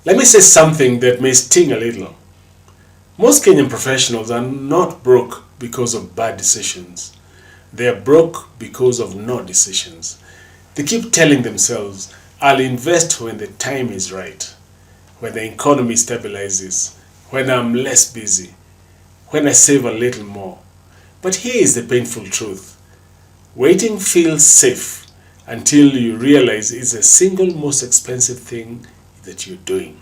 Let me say something that may sting a little. Most Kenyan professionals are not broke because of bad decisions. They are broke because of no decisions. They keep telling themselves, I'll invest when the time is right, when the economy stabilizes, when I'm less busy, when I save a little more. But here is the painful truth. Waiting feels safe until you realize it's the single most expensive thing that you're doing.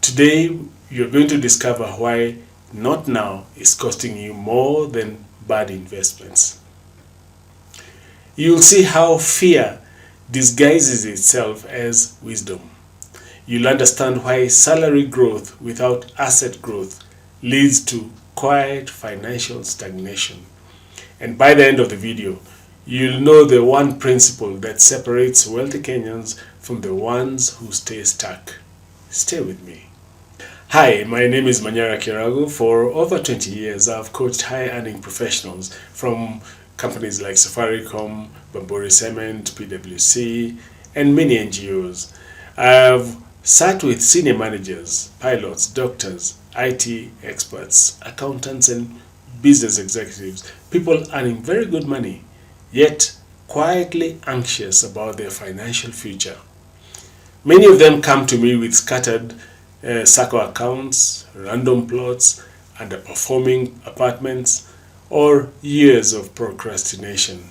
Today, you're going to discover why not now is costing you more than bad investments. You'll see how fear disguises itself as wisdom. You'll understand why salary growth without asset growth leads to quiet financial stagnation. And by the end of the video, you'll know the one principle that separates wealthy Kenyans from the ones who stay stuck. Stay with me. Hi, my name is Manyara Kirago. For over 20 years, I've coached high-earning professionals from companies like Safaricom, Bamburi Cement, PwC, and many NGOs. I've sat with senior managers, pilots, doctors, IT experts, accountants, and business executives, people earning very good money, yet quietly anxious about their financial future. Many of them come to me with scattered SACCO accounts, random plots, underperforming apartments, or years of procrastination.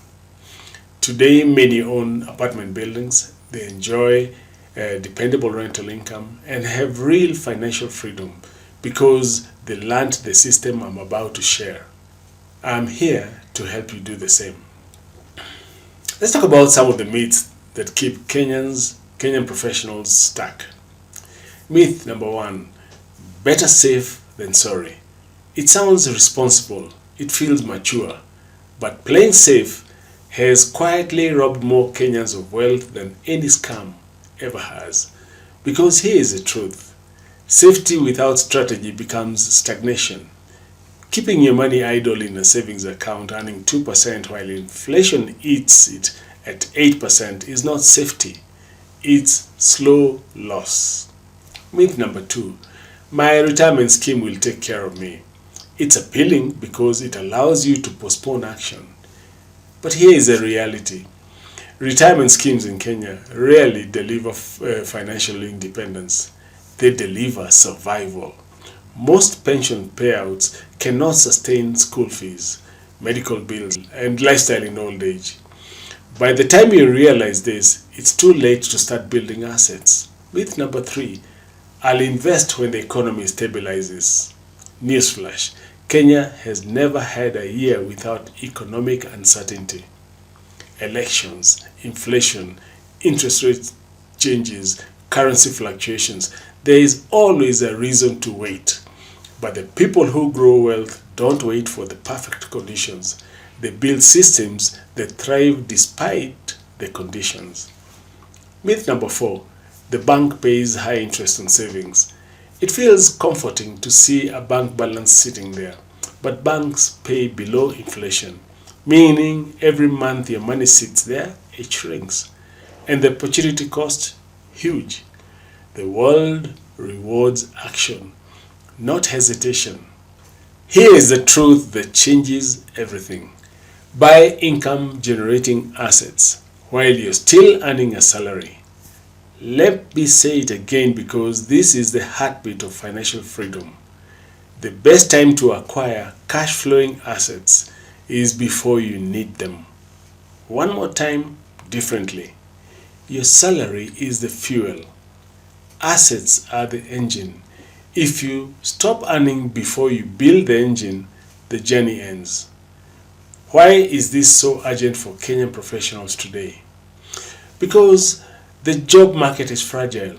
Today, many own apartment buildings. They enjoy dependable rental income and have real financial freedom because they learned the system I'm about to share. I'm here to help you do the same. Let's talk about some of the myths that keep Kenyan professionals stuck. Myth number 1, better safe than sorry. It sounds responsible, it feels mature, but playing safe has quietly robbed more Kenyans of wealth than any scam ever has. Because here is the truth. Safety without strategy becomes stagnation. Keeping your money idle in a savings account earning 2% while inflation eats it at 8% is not safety. It's slow loss. Myth number 2, my retirement scheme will take care of me. It's appealing because it allows you to postpone action. But here is the reality. Retirement schemes in Kenya rarely deliver financial independence. They deliver survival. Most pension payouts cannot sustain school fees, medical bills, and lifestyle in old age. By the time you realize this, it's too late to start building assets. Myth number 3, I'll invest when the economy stabilizes. Newsflash, Kenya has never had a year without economic uncertainty. Elections, inflation, interest rate changes, currency fluctuations. There is always a reason to wait. But the people who grow wealth don't wait for the perfect conditions. They build systems that thrive despite the conditions. Myth number 4, the bank pays high interest on savings. It feels comforting to see a bank balance sitting there, but banks pay below inflation, meaning every month your money sits there, it shrinks. And the opportunity cost, huge. The world rewards action, not hesitation. Here is the truth that changes everything. Buy income generating assets while you're still earning a salary. Let me say it again because this is the heartbeat of financial freedom. The best time to acquire cash flowing assets is before you need them. One more time, differently. Your salary is the fuel. Assets are the engine. If you stop earning before you build the engine, the journey ends. Why is this so urgent for Kenyan professionals today? Because the job market is fragile.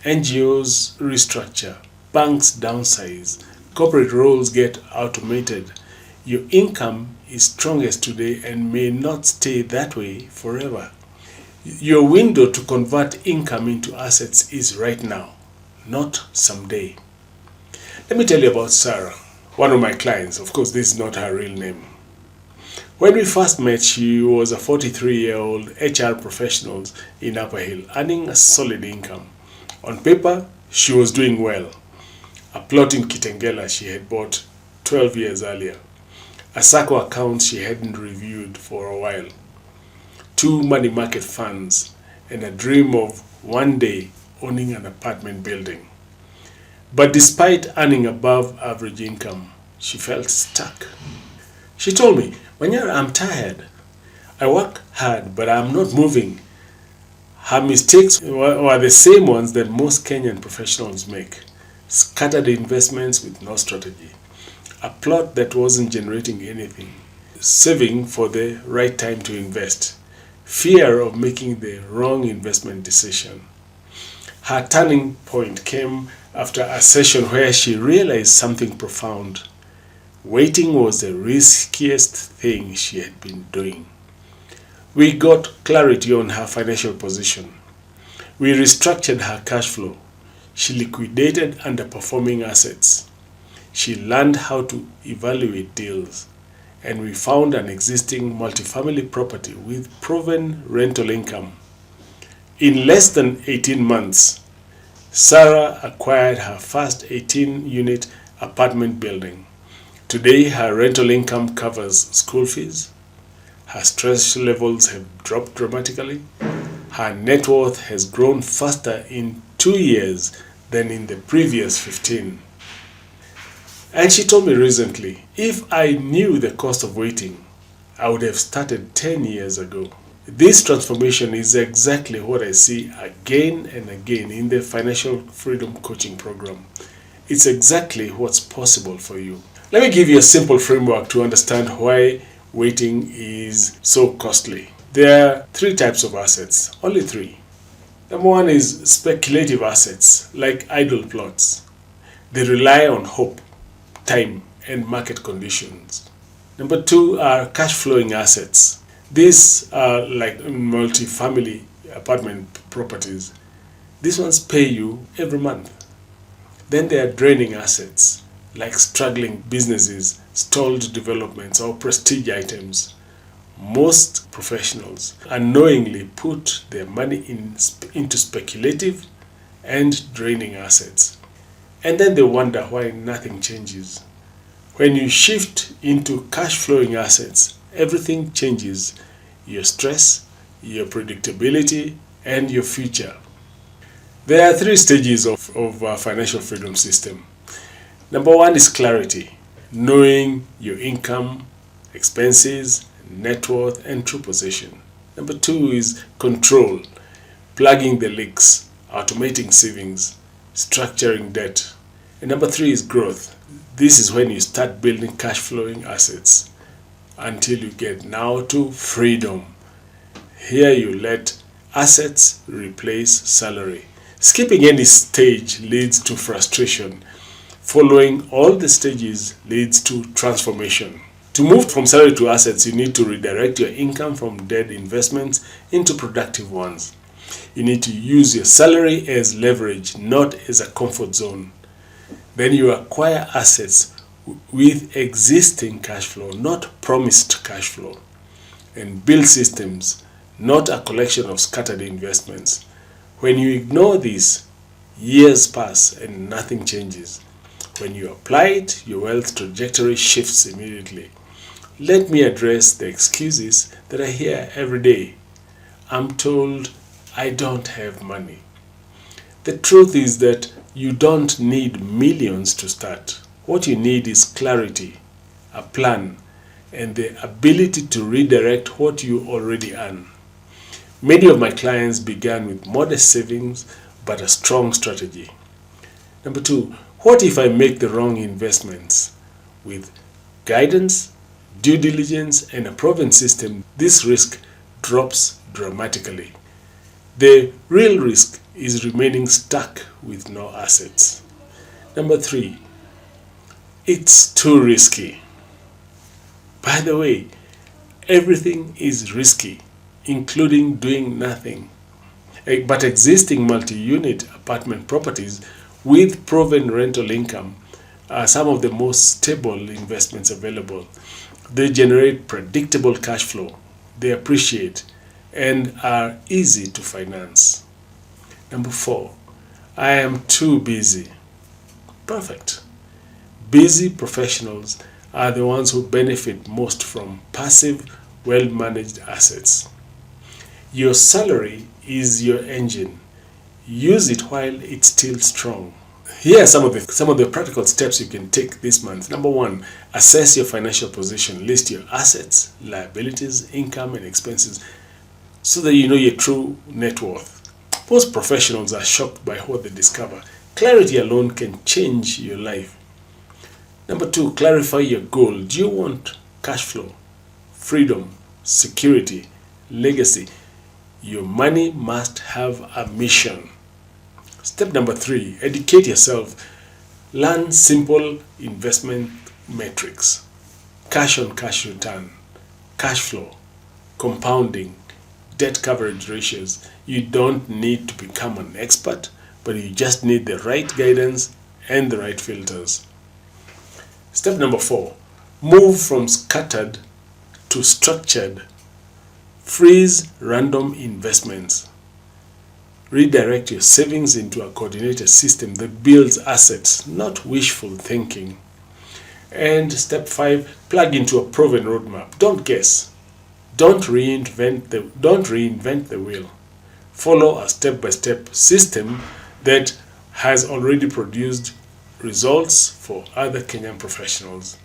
NGOs restructure, banks downsize, corporate roles get automated. Your income is strongest today and may not stay that way forever. Your window to convert income into assets is right now, not someday. Let me tell you about Sarah, one of my clients. Of course, this is not her real name. When we first met, she was a 43-year-old HR professional in Upper Hill, earning a solid income. On paper, She was doing well. A plot in Kitengela she had bought 12 years earlier. A SACCO account she hadn't reviewed for a while. 2 money market funds and a dream of one day owning an apartment building. But despite earning above average income, she felt stuck. She told me, "Wanyara, I'm tired. I work hard, but I'm not moving." Her mistakes were the same ones that most Kenyan professionals make. Scattered investments with no strategy. A plot that wasn't generating anything. Saving for the right time to invest. Fear of making the wrong investment decision. Her turning point came after a session where she realized something profound. Waiting was the riskiest thing she had been doing. We got clarity on her financial position. We restructured her cash flow. She liquidated underperforming assets. She learned how to evaluate deals. And we found an existing multifamily property with proven rental income. In less than 18 months, Sarah acquired her first 18-unit apartment building. Today, her rental income covers school fees. Her stress levels have dropped dramatically. Her net worth has grown faster in 2 years than in the previous 15. And she told me recently, if I knew the cost of waiting, I would have started 10 years ago. This transformation is exactly what I see again and again in the Financial Freedom Coaching Program. It's exactly what's possible for you. Let me give you a simple framework to understand why waiting is so costly. There are 3 types of assets, only 3. Number 1 is speculative assets, like idle plots. They rely on hope, time, and market conditions. Number 2 are cash flowing assets. These are like multi-family apartment properties. These ones pay you every month. Then there are draining assets, like struggling businesses, stalled developments, or prestige items. Most professionals unknowingly put their money into speculative and draining assets. And then they wonder why nothing changes. When you shift into cash flowing assets, everything changes. Your stress, your predictability, and your future. There are 3 stages of our financial freedom system. Number 1 is clarity, knowing your income, expenses, net worth, and true position. Number 2 is control, plugging the leaks, automating savings, structuring debt. And number 3 is growth. This is when you start building cash flowing assets until you get now to freedom. Here you let assets replace salary. Skipping any stage leads to frustration. Following all the stages leads to transformation. To move from salary to assets, you need to redirect your income from dead investments into productive ones. You need to use your salary as leverage, not as a comfort zone. Then you acquire assets with existing cash flow, not promised cash flow. And build systems, not a collection of scattered investments. When you ignore this, years pass and nothing changes. When you apply it, your wealth trajectory shifts immediately. Let me address the excuses that I hear every day. I'm told I don't have money. The truth is that you don't need millions to start. What you need is clarity, a plan, and the ability to redirect what you already earn. Many of my clients began with modest savings but a strong strategy. Number 2, what if I make the wrong investments? With guidance, due diligence, and a proven system, this risk drops dramatically. The real risk is remaining stuck with no assets. Number 3, it's too risky. By the way, everything is risky, including doing nothing. But existing multi-unit apartment properties with proven rental income are some of the most stable investments available. They generate predictable cash flow, they appreciate, and are easy to finance. Number 4, I am too busy. Perfect. Busy professionals are the ones who benefit most from passive, well-managed assets. Your salary is your engine. Use it while it's still strong. Here are some of the practical steps you can take this month. Number one, assess your financial position. List your assets, liabilities, income, and expenses so that you know your true net worth. Most professionals are shocked by what they discover. Clarity alone can change your life. Number two, clarify your goal. Do you want cash flow, freedom, security, legacy? Your money must have a mission. Step number three, educate yourself. Learn simple investment metrics. Cash on cash return, cash flow, compounding, debt coverage ratios. You don't need to become an expert, but you just need the right guidance and the right filters. Step number four, move from scattered to structured. Freeze random investments. Redirect your savings into a coordinated system that builds assets, not wishful thinking. And step five, plug into a proven roadmap. Don't guess. Don't reinvent the wheel. Follow a step-by-step system that has already produced results for other Kenyan professionals.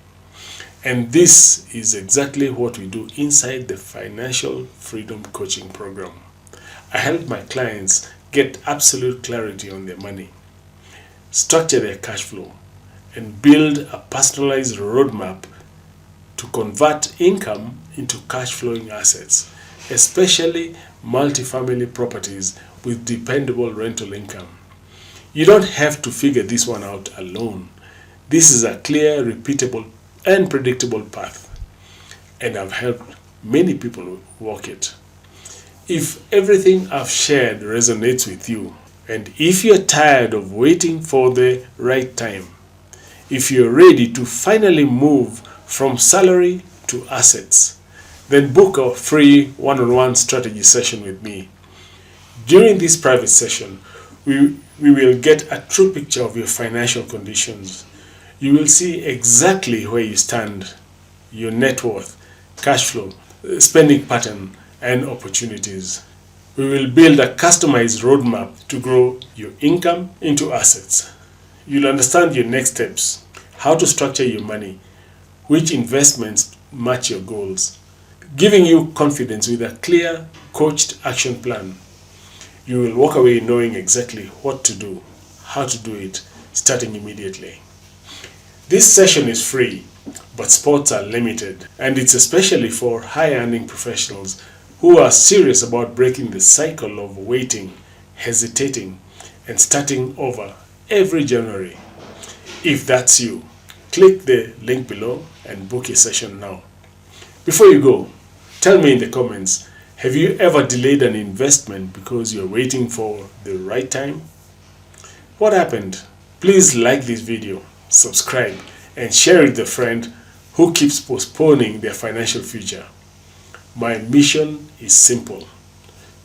And this is exactly what we do inside the Financial Freedom Coaching Program. I help my clients get absolute clarity on their money, structure their cash flow, and build a personalized roadmap to convert income into cash flowing assets, especially multifamily properties with dependable rental income. You don't have to figure this one out alone. This is a clear, repeatable, and predictable path, and I've helped many people walk it. If everything I've shared resonates with you, and if you're tired of waiting for the right time, if you're ready to finally move from salary to assets, then book a free one-on-one strategy session with me. During this private session, we will get a true picture of your financial conditions. You will see exactly where you stand, your net worth, cash flow, spending pattern, and opportunities. We will build a customized roadmap to grow your income into assets. You'll understand your next steps, how to structure your money, which investments match your goals, giving you confidence with a clear, coached action plan. You will walk away knowing exactly what to do, how to do it, starting immediately. This session is free, but spots are limited, and it's especially for high-earning professionals who are serious about breaking the cycle of waiting, hesitating, and starting over every January. If that's you, click the link below and book a session now. Before you go, tell me in the comments, have you ever delayed an investment because you're waiting for the right time? What happened? Please like this video, subscribe, and share it with a friend who keeps postponing their financial future. My mission is simple: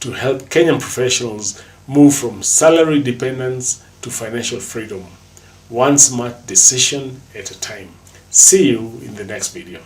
to help Kenyan professionals move from salary dependence to financial freedom, one smart decision at a time. See you in the next video.